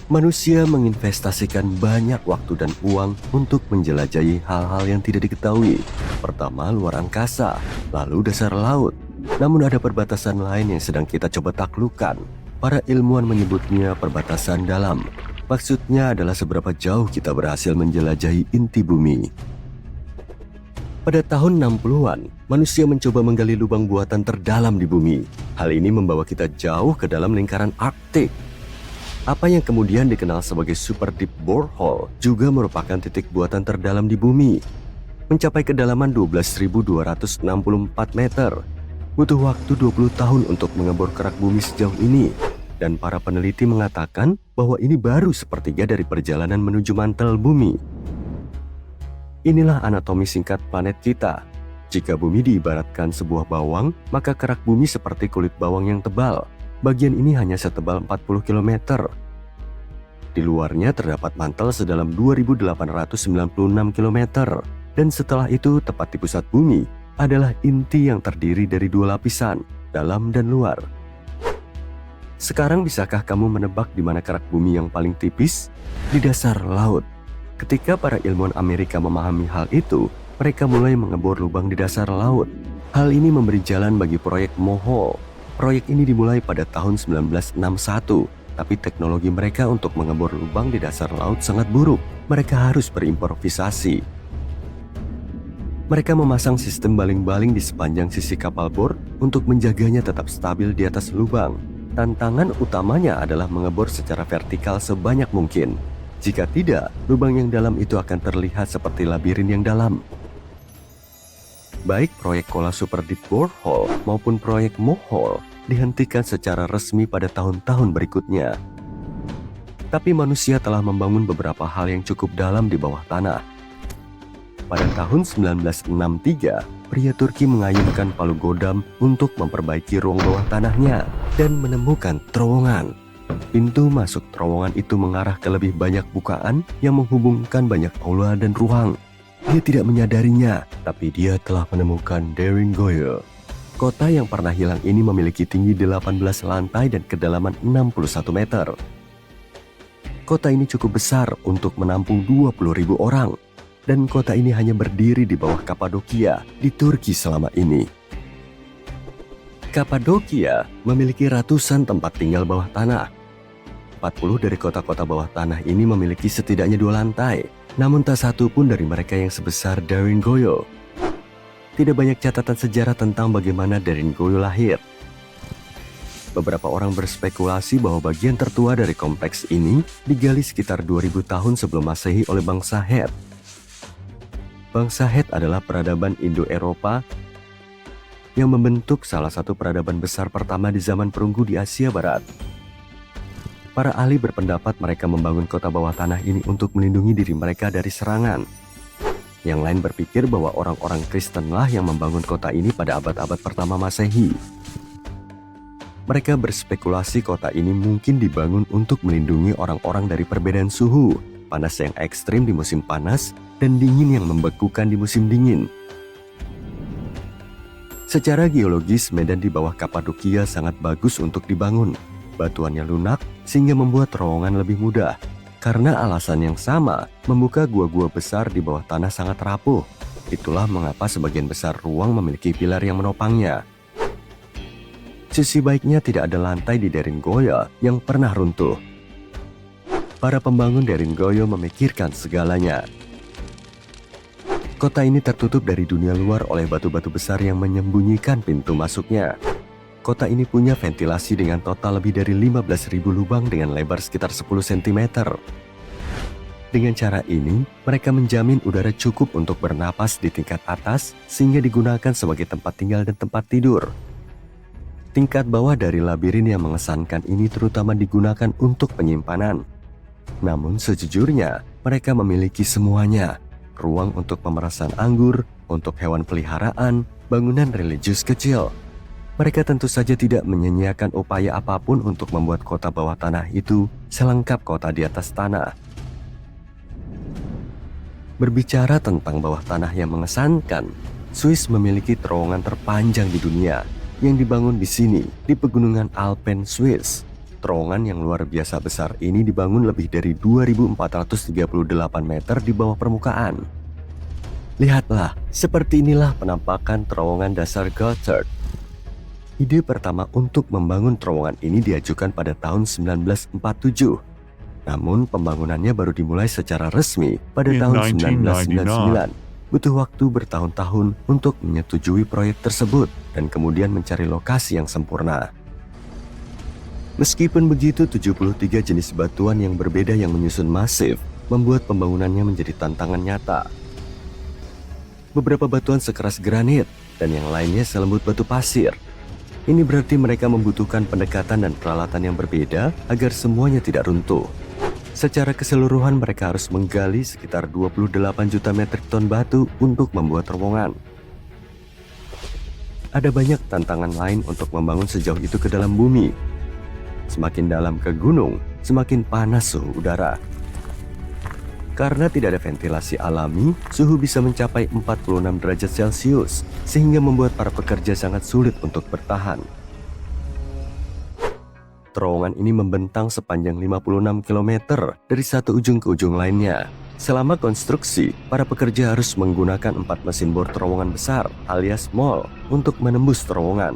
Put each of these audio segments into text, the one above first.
Manusia menginvestasikan banyak waktu dan uang untuk menjelajahi hal-hal yang tidak diketahui. Pertama, luar angkasa, lalu dasar laut. Namun ada perbatasan lain yang sedang kita coba taklukkan. Para ilmuwan menyebutnya perbatasan dalam. Maksudnya adalah seberapa jauh kita berhasil menjelajahi inti bumi. Pada tahun 60-an, manusia mencoba menggali lubang buatan terdalam di bumi. Hal ini membawa kita jauh ke dalam lingkaran Arktik. Apa yang kemudian dikenal sebagai Super Deep Borehole juga merupakan titik buatan terdalam di bumi. Mencapai kedalaman 12.264 meter. Butuh waktu 20 tahun untuk mengebor kerak bumi sejauh ini. Dan para peneliti mengatakan bahwa ini baru sepertiga dari perjalanan menuju mantel bumi. Inilah anatomi singkat planet kita. Jika bumi diibaratkan sebuah bawang, maka kerak bumi seperti kulit bawang yang tebal. Bagian ini hanya setebal 40 km. Di luarnya terdapat mantel sedalam 2.896 km. Dan setelah itu, tepat di pusat bumi, adalah inti yang terdiri dari dua lapisan, dalam dan luar. Sekarang bisakah kamu menebak di mana kerak bumi yang paling tipis? Di dasar laut. Ketika para ilmuwan Amerika memahami hal itu, mereka mulai mengebor lubang di dasar laut. Hal ini memberi jalan bagi proyek Mohole. Proyek ini dimulai pada tahun 1961, tapi teknologi mereka untuk mengebor lubang di dasar laut sangat buruk. Mereka harus berimprovisasi. Mereka memasang sistem baling-baling di sepanjang sisi kapal bor untuk menjaganya tetap stabil di atas lubang. Tantangan utamanya adalah mengebor secara vertikal sebanyak mungkin. Jika tidak, lubang yang dalam itu akan terlihat seperti labirin yang dalam. Baik proyek Kola Super Deep Borehole maupun proyek Mohole dihentikan secara resmi pada tahun-tahun berikutnya. Tapi manusia telah membangun beberapa hal yang cukup dalam di bawah tanah. Pada tahun 1963, pria Turki mengayunkan palu godam untuk memperbaiki ruang bawah tanahnya dan menemukan terowongan. Pintu masuk terowongan itu mengarah ke lebih banyak bukaan yang menghubungkan banyak aula dan ruang. Dia tidak menyadarinya, tapi dia telah menemukan Deringoye. Kota yang pernah hilang ini memiliki tinggi 18 lantai dan kedalaman 61 meter. Kota ini cukup besar untuk menampung 20.000 orang. Dan kota ini hanya berdiri di bawah Kapadokia di Turki selama ini. Kapadokia memiliki ratusan tempat tinggal bawah tanah. 40 dari kota-kota bawah tanah ini memiliki setidaknya 2 lantai. Namun tak satu pun dari mereka yang sebesar Deringoye. Tidak banyak catatan sejarah tentang bagaimana Deringoye lahir. Beberapa orang berspekulasi bahwa bagian tertua dari kompleks ini digali sekitar 2000 tahun sebelum Masehi oleh bangsa Het. Bangsa Het adalah peradaban Indo-Eropa yang membentuk salah satu peradaban besar pertama di zaman perunggu di Asia Barat. Para ahli berpendapat mereka membangun kota bawah tanah ini untuk melindungi diri mereka dari serangan. Yang lain berpikir bahwa orang-orang Kristenlah yang membangun kota ini pada abad-abad pertama Masehi. Mereka berspekulasi kota ini mungkin dibangun untuk melindungi orang-orang dari perbedaan suhu, panas yang ekstrim di musim panas, dan dingin yang membekukan di musim dingin. Secara geologis, medan di bawah Kapadokia sangat bagus untuk dibangun. Batuannya lunak sehingga membuat terowongan lebih mudah. Karena alasan yang sama, membuka gua-gua besar di bawah tanah sangat rapuh. Itulah mengapa sebagian besar ruang memiliki pilar yang menopangnya. Sisi baiknya tidak ada lantai di Deringoye yang pernah runtuh. Para pembangun Deringoye memikirkan segalanya. Kota ini tertutup dari dunia luar oleh batu-batu besar yang menyembunyikan pintu masuknya. Kota ini punya ventilasi dengan total lebih dari 15.000 lubang dengan lebar sekitar 10 cm. Dengan cara ini, mereka menjamin udara cukup untuk bernapas di tingkat atas sehingga digunakan sebagai tempat tinggal dan tempat tidur. Tingkat bawah dari labirin yang mengesankan ini terutama digunakan untuk penyimpanan. Namun sejujurnya, mereka memiliki semuanya. Ruang untuk pemerasan anggur, untuk hewan peliharaan, bangunan religius kecil. Mereka tentu saja tidak menyia-nyiakan upaya apapun untuk membuat kota bawah tanah itu selengkap kota di atas tanah. Berbicara tentang bawah tanah yang mengesankan, Swiss memiliki terowongan terpanjang di dunia yang dibangun di sini, di pegunungan Alpen Swiss. Terowongan yang luar biasa besar ini dibangun lebih dari 2.438 meter di bawah permukaan. Lihatlah, seperti inilah penampakan terowongan dasar Gotthard. Ide pertama untuk membangun terowongan ini diajukan pada tahun 1947. Namun pembangunannya baru dimulai secara resmi pada tahun 1999. Butuh waktu bertahun-tahun untuk menyetujui proyek tersebut dan kemudian mencari lokasi yang sempurna. Meskipun begitu, 73 jenis batuan yang berbeda yang menyusun masif membuat pembangunannya menjadi tantangan nyata. Beberapa batuan sekeras granit dan yang lainnya selembut batu pasir. Ini berarti mereka membutuhkan pendekatan dan peralatan yang berbeda agar semuanya tidak runtuh. Secara keseluruhan mereka harus menggali sekitar 28 juta metrik ton batu untuk membuat terowongan. Ada banyak tantangan lain untuk membangun sejauh itu ke dalam bumi. Semakin dalam ke gunung, semakin panas suhu udara. Karena tidak ada ventilasi alami, suhu bisa mencapai 46 derajat Celcius, sehingga membuat para pekerja sangat sulit untuk bertahan. Terowongan ini membentang sepanjang 56 km dari satu ujung ke ujung lainnya. Selama konstruksi, para pekerja harus menggunakan 4 mesin bor terowongan besar alias mol untuk menembus terowongan.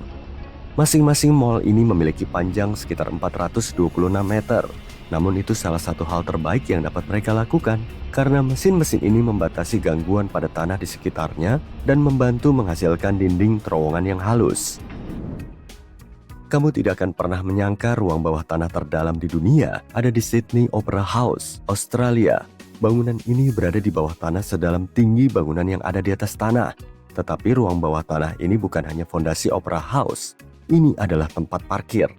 Masing-masing mol ini memiliki panjang sekitar 426 meter. Namun itu salah satu hal terbaik yang dapat mereka lakukan karena mesin-mesin ini membatasi gangguan pada tanah di sekitarnya dan membantu menghasilkan dinding terowongan yang halus. Kamu tidak akan pernah menyangka ruang bawah tanah terdalam di dunia ada di Sydney Opera House, Australia. Bangunan ini berada di bawah tanah sedalam tinggi bangunan yang ada di atas tanah. Tetapi ruang bawah tanah ini bukan hanya fondasi Opera House. Ini adalah tempat parkir.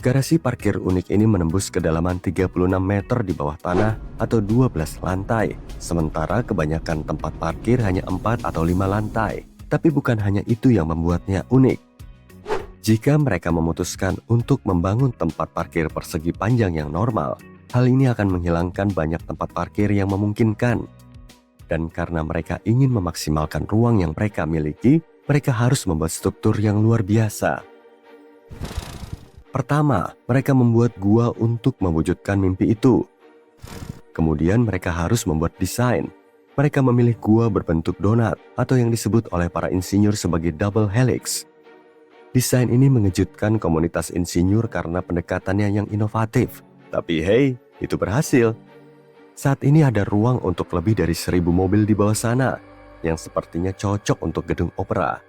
Garasi parkir unik ini menembus kedalaman 36 meter di bawah tanah atau 12 lantai. Sementara kebanyakan tempat parkir hanya 4 atau 5 lantai. Tapi bukan hanya itu yang membuatnya unik. Jika mereka memutuskan untuk membangun tempat parkir persegi panjang yang normal, hal ini akan menghilangkan banyak tempat parkir yang memungkinkan. Dan karena mereka ingin memaksimalkan ruang yang mereka miliki, mereka harus membuat struktur yang luar biasa. Pertama, mereka membuat gua untuk mewujudkan mimpi itu. Kemudian mereka harus membuat desain. Mereka memilih gua berbentuk donat atau yang disebut oleh para insinyur sebagai double helix. Desain ini mengejutkan komunitas insinyur karena pendekatannya yang inovatif. Tapi hey, itu berhasil. Saat ini ada ruang untuk lebih dari 1.000 mobil di bawah sana, yang sepertinya cocok untuk gedung opera.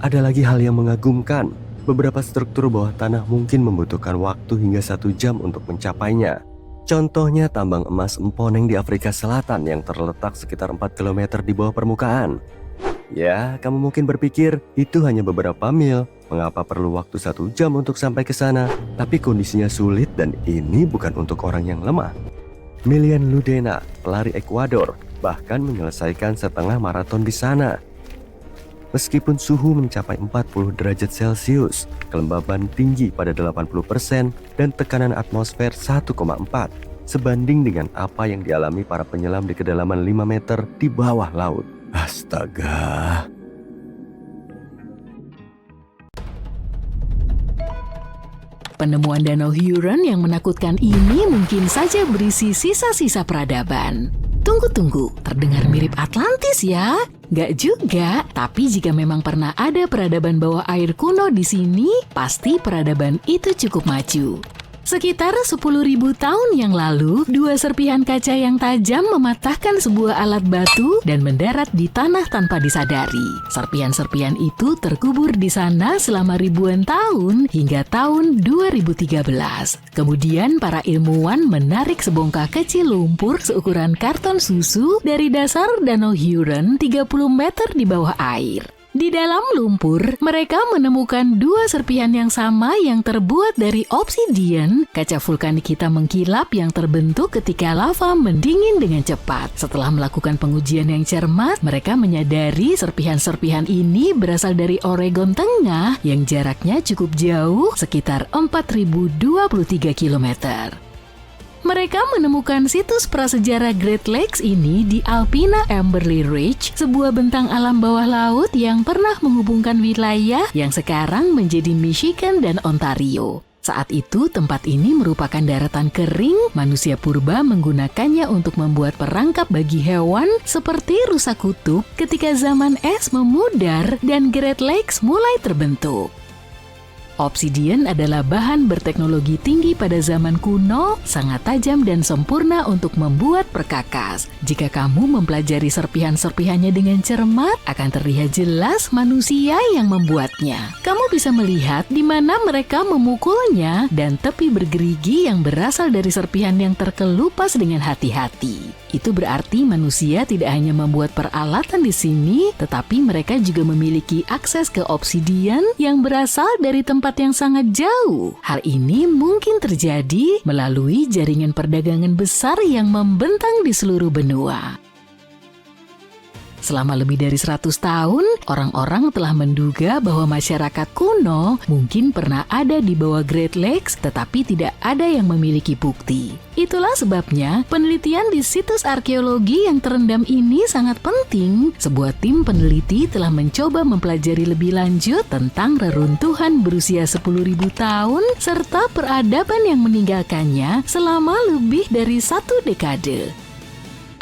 Ada lagi hal yang mengagumkan. Beberapa struktur bawah tanah mungkin membutuhkan waktu hingga 1 jam untuk mencapainya. Contohnya tambang emas Emponeng di Afrika Selatan yang terletak sekitar 4 km di bawah permukaan. Ya, kamu mungkin berpikir itu hanya beberapa mil. Mengapa perlu waktu 1 jam untuk sampai ke sana? Tapi kondisinya sulit dan ini bukan untuk orang yang lemah. Milian Ludena, pelari Ekuador, bahkan menyelesaikan setengah maraton di sana. Meskipun suhu mencapai 40 derajat Celcius, kelembaban tinggi pada 80% dan tekanan atmosfer 1,4 sebanding dengan apa yang dialami para penyelam di kedalaman 5 meter di bawah laut. Astaga. Penemuan Danau Huron yang menakutkan ini mungkin saja berisi sisa-sisa peradaban. Tunggu, terdengar mirip Atlantis ya? Gak juga, tapi jika memang pernah ada peradaban bawah air kuno di sini, pasti peradaban itu cukup maju. Sekitar 10.000 tahun yang lalu, 2 serpihan kaca yang tajam mematahkan sebuah alat batu dan mendarat di tanah tanpa disadari. Serpihan-serpihan itu terkubur di sana selama ribuan tahun hingga tahun 2013. Kemudian para ilmuwan menarik sebongkah kecil lumpur seukuran karton susu dari dasar Danau Huron 30 meter di bawah air. Di dalam lumpur, mereka menemukan 2 serpihan yang sama yang terbuat dari obsidian, kaca vulkanik hitam mengkilap yang terbentuk ketika lava mendingin dengan cepat. Setelah melakukan pengujian yang cermat, mereka menyadari serpihan-serpihan ini berasal dari Oregon Tengah yang jaraknya cukup jauh, sekitar 4.023 km. Mereka menemukan situs prasejarah Great Lakes ini di Alpena Amberley Ridge, sebuah bentang alam bawah laut yang pernah menghubungkan wilayah yang sekarang menjadi Michigan dan Ontario. Saat itu, tempat ini merupakan daratan kering. Manusia purba menggunakannya untuk membuat perangkap bagi hewan seperti rusa kutub ketika zaman es memudar dan Great Lakes mulai terbentuk. Obsidian adalah bahan berteknologi tinggi pada zaman kuno, sangat tajam dan sempurna untuk membuat perkakas. Jika kamu mempelajari serpihan-serpihannya dengan cermat, akan terlihat jelas manusia yang membuatnya. Kamu bisa melihat di mana mereka memukulnya dan tepi bergerigi yang berasal dari serpihan yang terkelupas dengan hati-hati. Itu berarti manusia tidak hanya membuat peralatan di sini, tetapi mereka juga memiliki akses ke obsidian yang berasal dari tempat yang sangat jauh. Hal ini mungkin terjadi melalui jaringan perdagangan besar yang membentang di seluruh benua. Selama lebih dari 100 tahun, orang-orang telah menduga bahwa masyarakat kuno mungkin pernah ada di bawah Great Lakes, tetapi tidak ada yang memiliki bukti. Itulah sebabnya penelitian di situs arkeologi yang terendam ini sangat penting. Sebuah tim peneliti telah mencoba mempelajari lebih lanjut tentang reruntuhan berusia 10.000 tahun serta peradaban yang meninggalkannya selama lebih dari 1 dekade.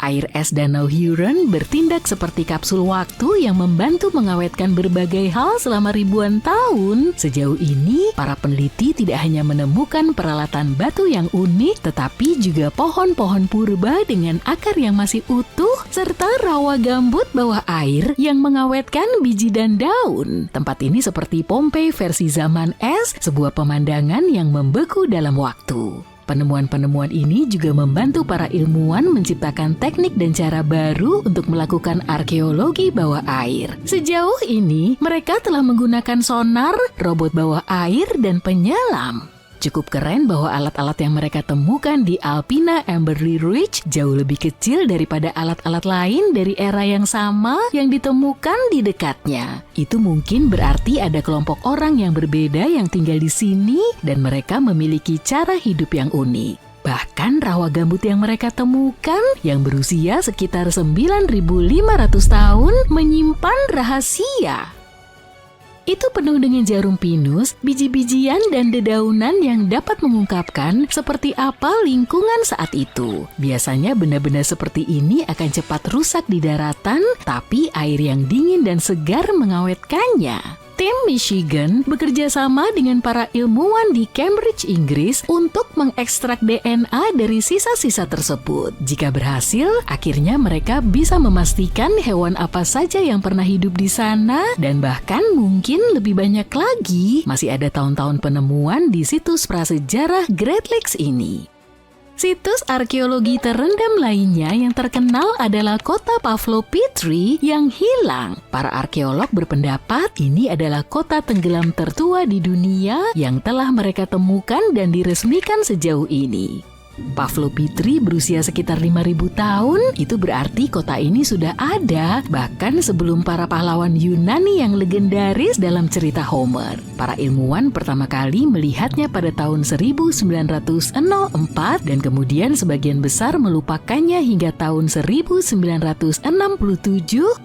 Air es Danau Huron bertindak seperti kapsul waktu yang membantu mengawetkan berbagai hal selama ribuan tahun. Sejauh ini, para peneliti tidak hanya menemukan peralatan batu yang unik, tetapi juga pohon-pohon purba dengan akar yang masih utuh, serta rawa gambut bawah air yang mengawetkan biji dan daun. Tempat ini seperti Pompeii versi zaman es, sebuah pemandangan yang membeku dalam waktu. Penemuan-penemuan ini juga membantu para ilmuwan menciptakan teknik dan cara baru untuk melakukan arkeologi bawah air. Sejauh ini, mereka telah menggunakan sonar, robot bawah air, dan penyelam. Cukup keren bahwa alat-alat yang mereka temukan di Alpena Amberley Ridge jauh lebih kecil daripada alat-alat lain dari era yang sama yang ditemukan di dekatnya. Itu mungkin berarti ada kelompok orang yang berbeda yang tinggal di sini dan mereka memiliki cara hidup yang unik. Bahkan rawa gambut yang mereka temukan yang berusia sekitar 9.500 tahun menyimpan rahasia. Itu penuh dengan jarum pinus, biji-bijian, dan dedaunan yang dapat mengungkapkan seperti apa lingkungan saat itu. Biasanya benda-benda seperti ini akan cepat rusak di daratan, tapi air yang dingin dan segar mengawetkannya. Tim Michigan bekerja sama dengan para ilmuwan di Cambridge, Inggris untuk mengekstrak DNA dari sisa-sisa tersebut. Jika berhasil, akhirnya mereka bisa memastikan hewan apa saja yang pernah hidup di sana dan bahkan mungkin lebih banyak lagi masih ada tahun-tahun penemuan di situs prasejarah Great Lakes ini. Situs arkeologi terendam lainnya yang terkenal adalah kota Pavlo Petri yang hilang. Para arkeolog berpendapat ini adalah kota tenggelam tertua di dunia yang telah mereka temukan dan diresmikan sejauh ini. Pavlo Petri berusia sekitar 5.000 tahun, itu berarti kota ini sudah ada bahkan sebelum para pahlawan Yunani yang legendaris dalam cerita Homer. Para ilmuwan pertama kali melihatnya pada tahun 1904 dan kemudian sebagian besar melupakannya hingga tahun 1967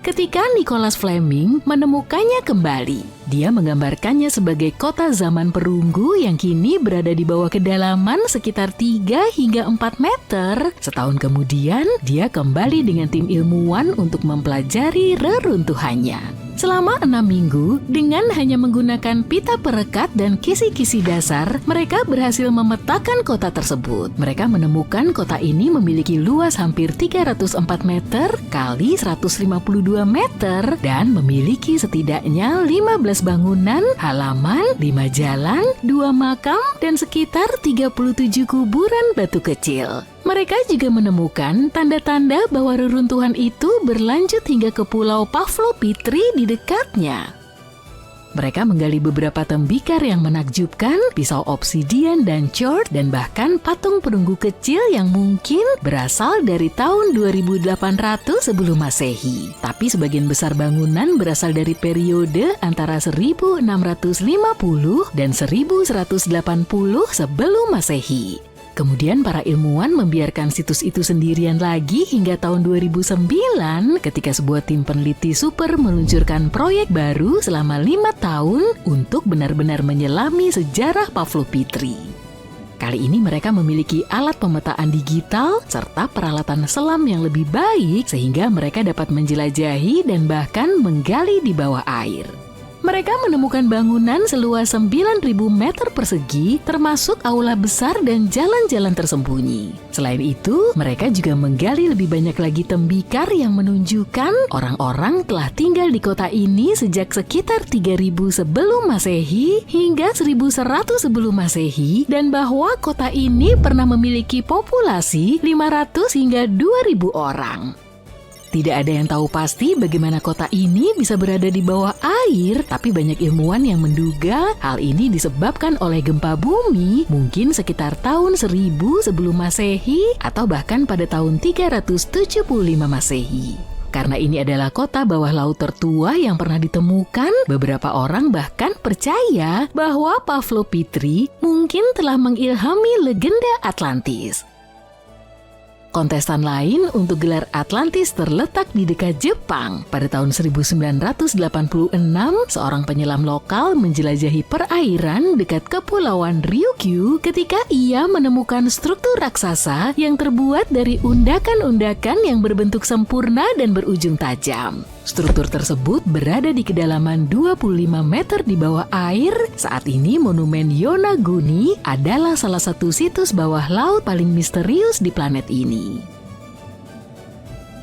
ketika Nicholas Fleming menemukannya kembali. Dia menggambarkannya sebagai kota zaman perunggu yang kini berada di bawah kedalaman sekitar 3 hingga 4 meter. Setahun kemudian, dia kembali dengan tim ilmuwan untuk mempelajari reruntuhannya. Selama 6 minggu, dengan hanya menggunakan pita perekat dan kisi-kisi dasar, mereka berhasil memetakan kota tersebut. Mereka menemukan kota ini memiliki luas hampir 304 meter kali 152 meter dan memiliki setidaknya 15 bangunan, halaman, 5 jalan, 2 makam, dan sekitar 37 kuburan batu kecil. Mereka juga menemukan tanda-tanda bahwa reruntuhan itu berlanjut hingga ke pulau Pavlo Petri di dekatnya. Mereka menggali beberapa tembikar yang menakjubkan, pisau obsidian dan chord, dan bahkan patung perunggu kecil yang mungkin berasal dari tahun 2800 sebelum Masehi. Tapi sebagian besar bangunan berasal dari periode antara 1650 dan 1180 sebelum Masehi. Kemudian para ilmuwan membiarkan situs itu sendirian lagi hingga tahun 2009 ketika sebuah tim peneliti super meluncurkan proyek baru selama 5 tahun untuk benar-benar menyelami sejarah Pavlovitri. Kali ini mereka memiliki alat pemetaan digital serta peralatan selam yang lebih baik sehingga mereka dapat menjelajahi dan bahkan menggali di bawah air. Mereka menemukan bangunan seluas 9.000 meter persegi termasuk aula besar dan jalan-jalan tersembunyi. Selain itu, mereka juga menggali lebih banyak lagi tembikar yang menunjukkan orang-orang telah tinggal di kota ini sejak sekitar 3.000 sebelum Masehi hingga 1.100 sebelum Masehi dan bahwa kota ini pernah memiliki populasi 500 hingga 2.000 orang. Tidak ada yang tahu pasti bagaimana kota ini bisa berada di bawah air, tapi banyak ilmuwan yang menduga hal ini disebabkan oleh gempa bumi mungkin sekitar tahun 1000 sebelum Masehi atau bahkan pada tahun 375 Masehi. Karena ini adalah kota bawah laut tertua yang pernah ditemukan, beberapa orang bahkan percaya bahwa Pavlovitri mungkin telah mengilhami legenda Atlantis. Kontestan lain untuk gelar Atlantis terletak di dekat Jepang. Pada tahun 1986, seorang penyelam lokal menjelajahi perairan dekat Kepulauan Ryukyu ketika ia menemukan struktur raksasa yang terbuat dari undakan-undakan yang berbentuk sempurna dan berujung tajam. Struktur tersebut berada di kedalaman 25 meter di bawah air. Saat ini Monumen Yonaguni adalah salah satu situs bawah laut paling misterius di planet ini.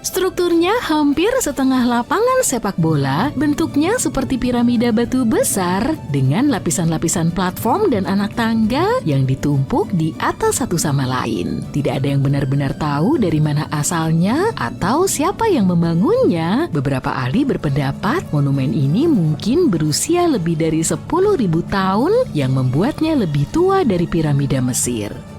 Strukturnya hampir setengah lapangan sepak bola, bentuknya seperti piramida batu besar dengan lapisan-lapisan platform dan anak tangga yang ditumpuk di atas satu sama lain. Tidak ada yang benar-benar tahu dari mana asalnya atau siapa yang membangunnya. Beberapa ahli berpendapat monumen ini mungkin berusia lebih dari 10.000 tahun yang membuatnya lebih tua dari piramida Mesir.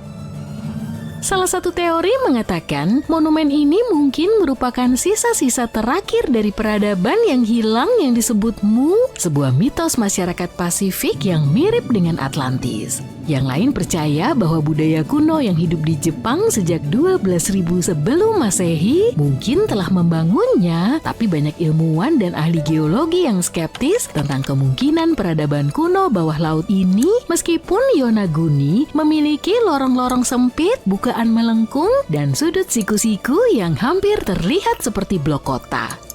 Salah satu teori mengatakan monumen ini mungkin merupakan sisa-sisa terakhir dari peradaban yang hilang yang disebut Mu, sebuah mitos masyarakat Pasifik yang mirip dengan Atlantis. Yang lain percaya bahwa budaya kuno yang hidup di Jepang sejak 12.000 sebelum Masehi mungkin telah membangunnya, tapi banyak ilmuwan dan ahli geologi yang skeptis tentang kemungkinan peradaban kuno bawah laut ini meskipun Yonaguni memiliki lorong-lorong sempit, bukaan melengkung, dan sudut siku-siku yang hampir terlihat seperti blok kota.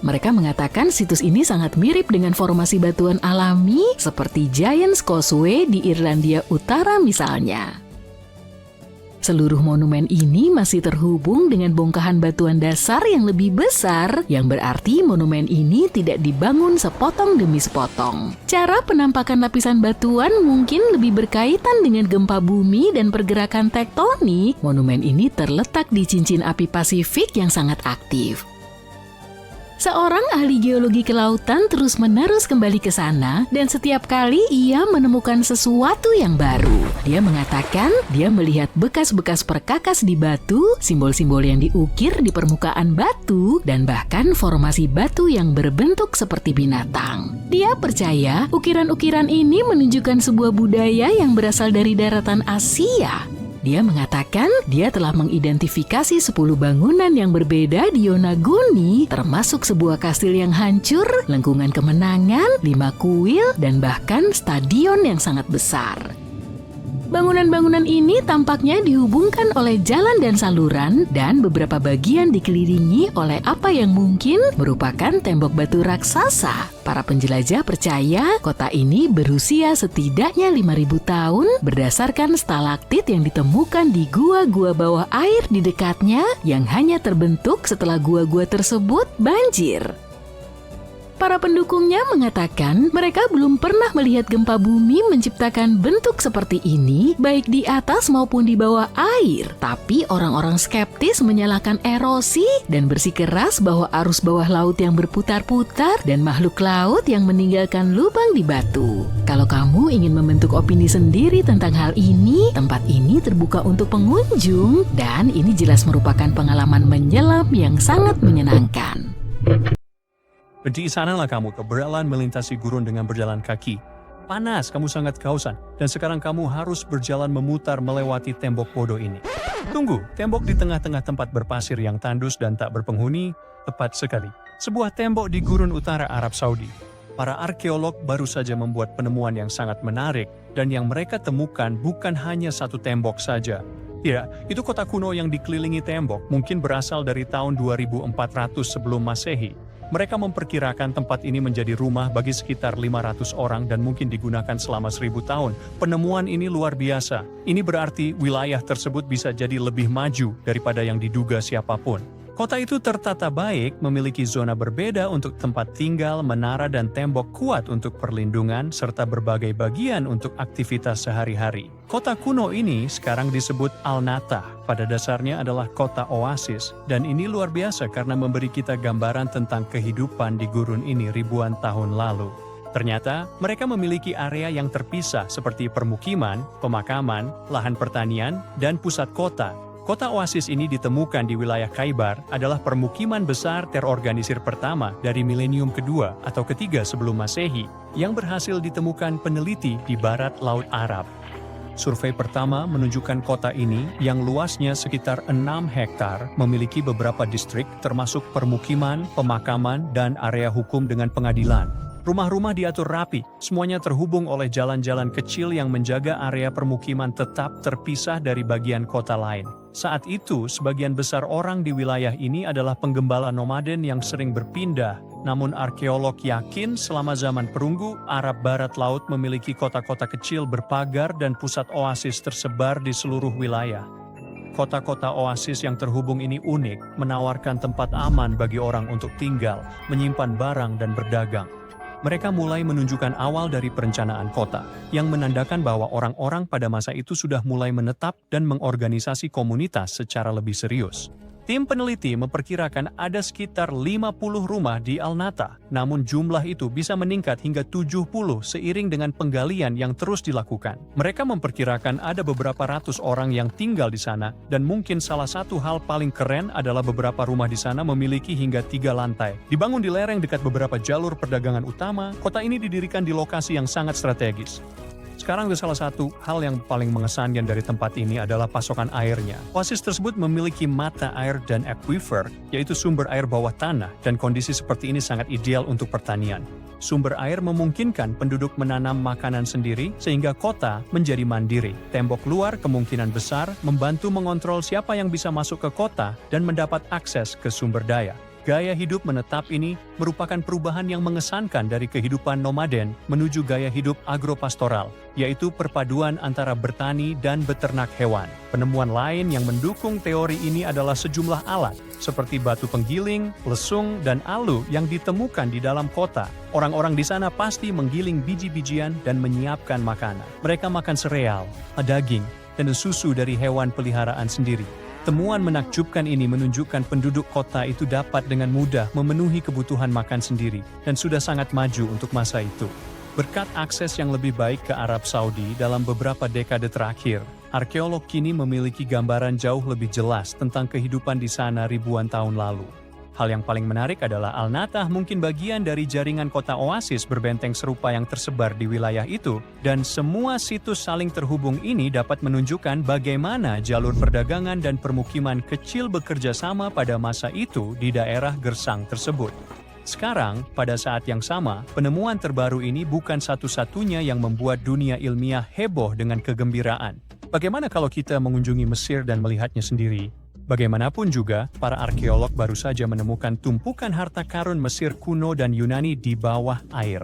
Mereka mengatakan situs ini sangat mirip dengan formasi batuan alami seperti Giant's Causeway di Irlandia Utara misalnya. Seluruh monumen ini masih terhubung dengan bongkahan batuan dasar yang lebih besar, yang berarti monumen ini tidak dibangun sepotong demi sepotong. Cara penampakan lapisan batuan mungkin lebih berkaitan dengan gempa bumi dan pergerakan tektonik. Monumen ini terletak di cincin api Pasifik yang sangat aktif. Seorang ahli geologi kelautan terus-menerus kembali ke sana dan setiap kali ia menemukan sesuatu yang baru. Dia mengatakan dia melihat bekas-bekas perkakas di batu, simbol-simbol yang diukir di permukaan batu, dan bahkan formasi batu yang berbentuk seperti binatang. Dia percaya ukiran-ukiran ini menunjukkan sebuah budaya yang berasal dari daratan Asia. Dia mengatakan dia telah mengidentifikasi 10 bangunan yang berbeda di Yonaguni, termasuk sebuah kastil yang hancur, lengkungan kemenangan, 5 kuil, dan bahkan stadion yang sangat besar. Bangunan-bangunan ini tampaknya dihubungkan oleh jalan dan saluran, dan beberapa bagian dikelilingi oleh apa yang mungkin merupakan tembok batu raksasa. Para penjelajah percaya kota ini berusia setidaknya 5.000 tahun berdasarkan stalaktit yang ditemukan di gua-gua bawah air di dekatnya yang hanya terbentuk setelah gua-gua tersebut banjir. Para pendukungnya mengatakan mereka belum pernah melihat gempa bumi menciptakan bentuk seperti ini baik di atas maupun di bawah air. Tapi orang-orang skeptis menyalahkan erosi dan bersikeras bahwa arus bawah laut yang berputar-putar dan makhluk laut yang meninggalkan lubang di batu. Kalau kamu ingin membentuk opini sendiri tentang hal ini, tempat ini terbuka untuk pengunjung dan ini jelas merupakan pengalaman menyelam yang sangat menyenangkan. Di sanalah kamu keberatan melintasi gurun dengan berjalan kaki. Panas, kamu sangat kehausan, dan sekarang kamu harus berjalan memutar melewati tembok bodoh ini. Tunggu, tembok di tengah-tengah tempat berpasir yang tandus dan tak berpenghuni, tepat sekali. Sebuah tembok di gurun utara Arab Saudi. Para arkeolog baru saja membuat penemuan yang sangat menarik, dan yang mereka temukan bukan hanya satu tembok saja. Tidak, itu kota kuno yang dikelilingi tembok mungkin berasal dari tahun 2400 sebelum Masehi. Mereka memperkirakan tempat ini menjadi rumah bagi sekitar 500 orang dan mungkin digunakan selama 1000 tahun. Penemuan ini luar biasa. Ini berarti wilayah tersebut bisa jadi lebih maju daripada yang diduga siapapun. Kota itu tertata baik, memiliki zona berbeda untuk tempat tinggal, menara dan tembok kuat untuk perlindungan, serta berbagai bagian untuk aktivitas sehari-hari. Kota kuno ini sekarang disebut Al-Natah, pada dasarnya adalah kota oasis, dan ini luar biasa karena memberi kita gambaran tentang kehidupan di gurun ini ribuan tahun lalu. Ternyata, mereka memiliki area yang terpisah seperti permukiman, pemakaman, lahan pertanian, dan pusat kota. Kota oasis ini ditemukan di wilayah Khaybar adalah permukiman besar terorganisir pertama dari milenium kedua atau ketiga sebelum Masehi yang berhasil ditemukan peneliti di barat Laut Arab. Survei pertama menunjukkan kota ini yang luasnya sekitar 6 hektar memiliki beberapa distrik termasuk permukiman, pemakaman, dan area hukum dengan pengadilan. Rumah-rumah diatur rapi, semuanya terhubung oleh jalan-jalan kecil yang menjaga area permukiman tetap terpisah dari bagian kota lain. Saat itu, sebagian besar orang di wilayah ini adalah penggembala nomaden yang sering berpindah. Namun arkeolog yakin selama zaman perunggu, Arab Barat Laut memiliki kota-kota kecil berpagar dan pusat oasis tersebar di seluruh wilayah. Kota-kota oasis yang terhubung ini unik, menawarkan tempat aman bagi orang untuk tinggal, menyimpan barang dan berdagang. Mereka mulai menunjukkan awal dari perencanaan kota, yang menandakan bahwa orang-orang pada masa itu sudah mulai menetap dan mengorganisasi komunitas secara lebih serius. Tim peneliti memperkirakan ada sekitar 50 rumah di Al-Natah, namun jumlah itu bisa meningkat hingga 70 seiring dengan penggalian yang terus dilakukan. Mereka memperkirakan ada beberapa ratus orang yang tinggal di sana, dan mungkin salah satu hal paling keren adalah beberapa rumah di sana memiliki hingga 3 lantai. Dibangun di lereng dekat beberapa jalur perdagangan utama, kota ini didirikan di lokasi yang sangat strategis. Sekarang salah satu hal yang paling mengesankan dari tempat ini adalah pasokan airnya. Oasis tersebut memiliki mata air dan aquifer, yaitu sumber air bawah tanah, dan kondisi seperti ini sangat ideal untuk pertanian. Sumber air memungkinkan penduduk menanam makanan sendiri sehingga kota menjadi mandiri. Tembok luar kemungkinan besar membantu mengontrol siapa yang bisa masuk ke kota dan mendapat akses ke sumber daya. Gaya hidup menetap ini merupakan perubahan yang mengesankan dari kehidupan nomaden menuju gaya hidup agropastoral, yaitu perpaduan antara bertani dan beternak hewan. Penemuan lain yang mendukung teori ini adalah sejumlah alat, seperti batu penggiling, lesung, dan alu yang ditemukan di dalam kota. Orang-orang di sana pasti menggiling biji-bijian dan menyiapkan makanan. Mereka makan sereal, daging, dan susu dari hewan peliharaan sendiri. Temuan menakjubkan ini menunjukkan penduduk kota itu dapat dengan mudah memenuhi kebutuhan makan sendiri dan sudah sangat maju untuk masa itu. Berkat akses yang lebih baik ke Arab Saudi dalam beberapa dekade terakhir, arkeolog kini memiliki gambaran jauh lebih jelas tentang kehidupan di sana ribuan tahun lalu. Hal yang paling menarik adalah Al-Natah mungkin bagian dari jaringan kota oasis berbenteng serupa yang tersebar di wilayah itu, dan semua situs saling terhubung ini dapat menunjukkan bagaimana jalur perdagangan dan permukiman kecil bekerja sama pada masa itu di daerah gersang tersebut. Sekarang, pada saat yang sama, penemuan terbaru ini bukan satu-satunya yang membuat dunia ilmiah heboh dengan kegembiraan. Bagaimana kalau kita mengunjungi Mesir dan melihatnya sendiri? Bagaimanapun juga, para arkeolog baru saja menemukan tumpukan harta karun Mesir kuno dan Yunani di bawah air.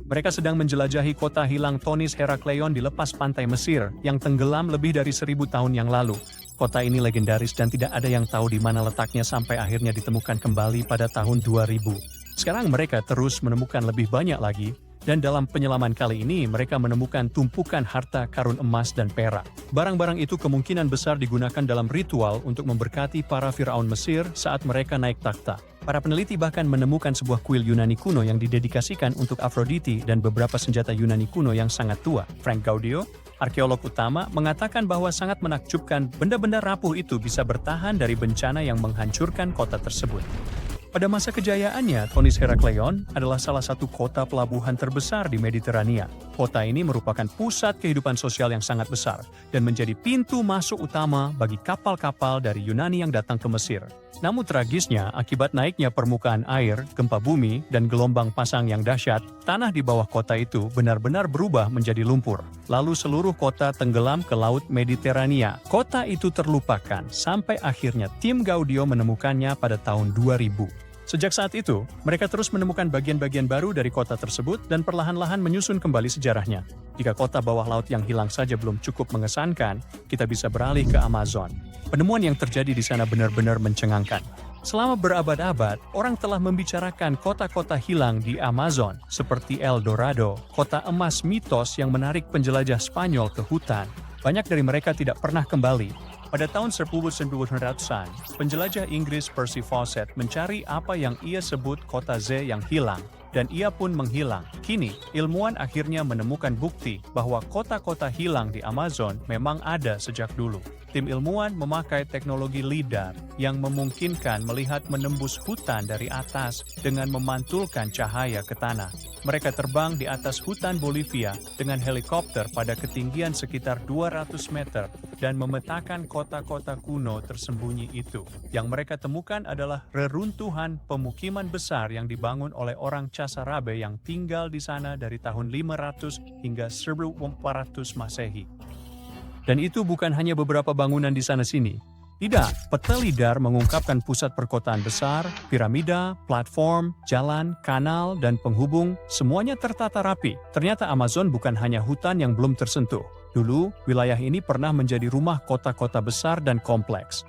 Mereka sedang menjelajahi kota hilang Tonis Herakleion di lepas pantai Mesir, yang tenggelam lebih dari 1000 tahun yang lalu. Kota ini legendaris dan tidak ada yang tahu di mana letaknya sampai akhirnya ditemukan kembali pada tahun 2000. Sekarang mereka terus menemukan lebih banyak lagi, dan dalam penyelaman kali ini mereka menemukan tumpukan harta karun emas dan perak. Barang-barang itu kemungkinan besar digunakan dalam ritual untuk memberkati para Firaun Mesir saat mereka naik takhta. Para peneliti bahkan menemukan sebuah kuil Yunani kuno yang didedikasikan untuk Afroditi dan beberapa senjata Yunani kuno yang sangat tua. Frank Gaudio, arkeolog utama, mengatakan bahwa sangat menakjubkan benda-benda rapuh itu bisa bertahan dari bencana yang menghancurkan kota tersebut. Pada masa kejayaannya, Thonis Herakleion adalah salah satu kota pelabuhan terbesar di Mediterania. Kota ini merupakan pusat kehidupan sosial yang sangat besar dan menjadi pintu masuk utama bagi kapal-kapal dari Yunani yang datang ke Mesir. Namun tragisnya, akibat naiknya permukaan air, gempa bumi, dan gelombang pasang yang dahsyat, tanah di bawah kota itu benar-benar berubah menjadi lumpur. Lalu seluruh kota tenggelam ke Laut Mediterania. Kota itu terlupakan sampai akhirnya tim Gaudio menemukannya pada tahun 2000. Sejak saat itu, mereka terus menemukan bagian-bagian baru dari kota tersebut dan perlahan-lahan menyusun kembali sejarahnya. Jika kota bawah laut yang hilang saja belum cukup mengesankan, kita bisa beralih ke Amazon. Penemuan yang terjadi di sana benar-benar mencengangkan. Selama berabad-abad, orang telah membicarakan kota-kota hilang di Amazon, seperti El Dorado, kota emas mitos yang menarik penjelajah Spanyol ke hutan. Banyak dari mereka tidak pernah kembali. Pada tahun 1900-an, penjelajah Inggris Percy Fawcett mencari apa yang ia sebut kota Z yang hilang, dan ia pun menghilang. Kini, ilmuwan akhirnya menemukan bukti bahwa kota-kota hilang di Amazon memang ada sejak dulu. Tim ilmuwan memakai teknologi LIDAR yang memungkinkan melihat menembus hutan dari atas dengan memantulkan cahaya ke tanah. Mereka terbang di atas hutan Bolivia dengan helikopter pada ketinggian sekitar 200 meter dan memetakan kota-kota kuno tersembunyi itu. Yang mereka temukan adalah reruntuhan pemukiman besar yang dibangun oleh orang Casarabe yang tinggal di sana dari tahun 500 hingga 1400 Masehi. Dan itu bukan hanya beberapa bangunan di sana-sini. Tidak, peta LIDAR mengungkapkan pusat perkotaan besar, piramida, platform, jalan, kanal, dan penghubung, semuanya tertata rapi. Ternyata Amazon bukan hanya hutan yang belum tersentuh. Dulu, wilayah ini pernah menjadi rumah kota-kota besar dan kompleks.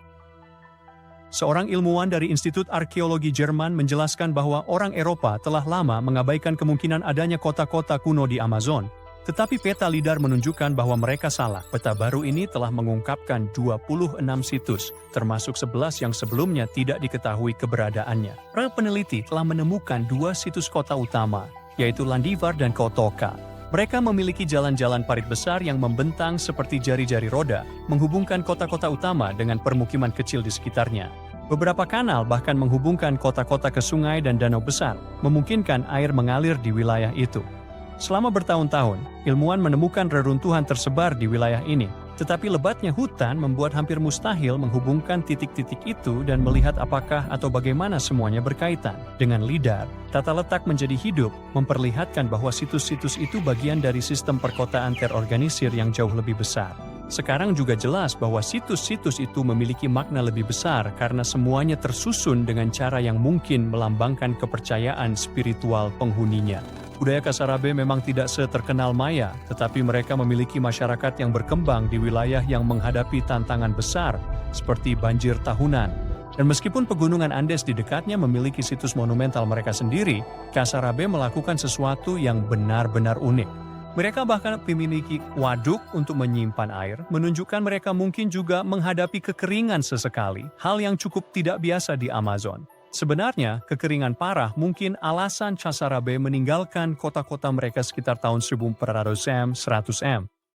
Seorang ilmuwan dari Institut Arkeologi Jerman menjelaskan bahwa orang Eropa telah lama mengabaikan kemungkinan adanya kota-kota kuno di Amazon. Tetapi peta LIDAR menunjukkan bahwa mereka salah. Peta baru ini telah mengungkapkan 26 situs, termasuk 11 yang sebelumnya tidak diketahui keberadaannya. Para peneliti telah menemukan 2 situs kota utama, yaitu Landivar dan Kotoka. Mereka memiliki jalan-jalan parit besar yang membentang seperti jari-jari roda, menghubungkan kota-kota utama dengan permukiman kecil di sekitarnya. Beberapa kanal bahkan menghubungkan kota-kota ke sungai dan danau besar, memungkinkan air mengalir di wilayah itu. Selama bertahun-tahun, ilmuwan menemukan reruntuhan tersebar di wilayah ini, tetapi lebatnya hutan membuat hampir mustahil menghubungkan titik-titik itu dan melihat apakah atau bagaimana semuanya berkaitan. Dengan LIDAR, tata letak menjadi hidup, memperlihatkan bahwa situs-situs itu bagian dari sistem perkotaan terorganisir yang jauh lebih besar. Sekarang juga jelas bahwa situs-situs itu memiliki makna lebih besar karena semuanya tersusun dengan cara yang mungkin melambangkan kepercayaan spiritual penghuninya. Budaya Casarabe memang tidak seterkenal Maya, tetapi mereka memiliki masyarakat yang berkembang di wilayah yang menghadapi tantangan besar, seperti banjir tahunan. Dan meskipun pegunungan Andes di dekatnya memiliki situs monumental mereka sendiri, Casarabe melakukan sesuatu yang benar-benar unik. Mereka bahkan memiliki waduk untuk menyimpan air, menunjukkan mereka mungkin juga menghadapi kekeringan sesekali, hal yang cukup tidak biasa di Amazon. Sebenarnya, kekeringan parah mungkin alasan Casarabe meninggalkan kota-kota mereka sekitar tahun 1400 M, 100 M.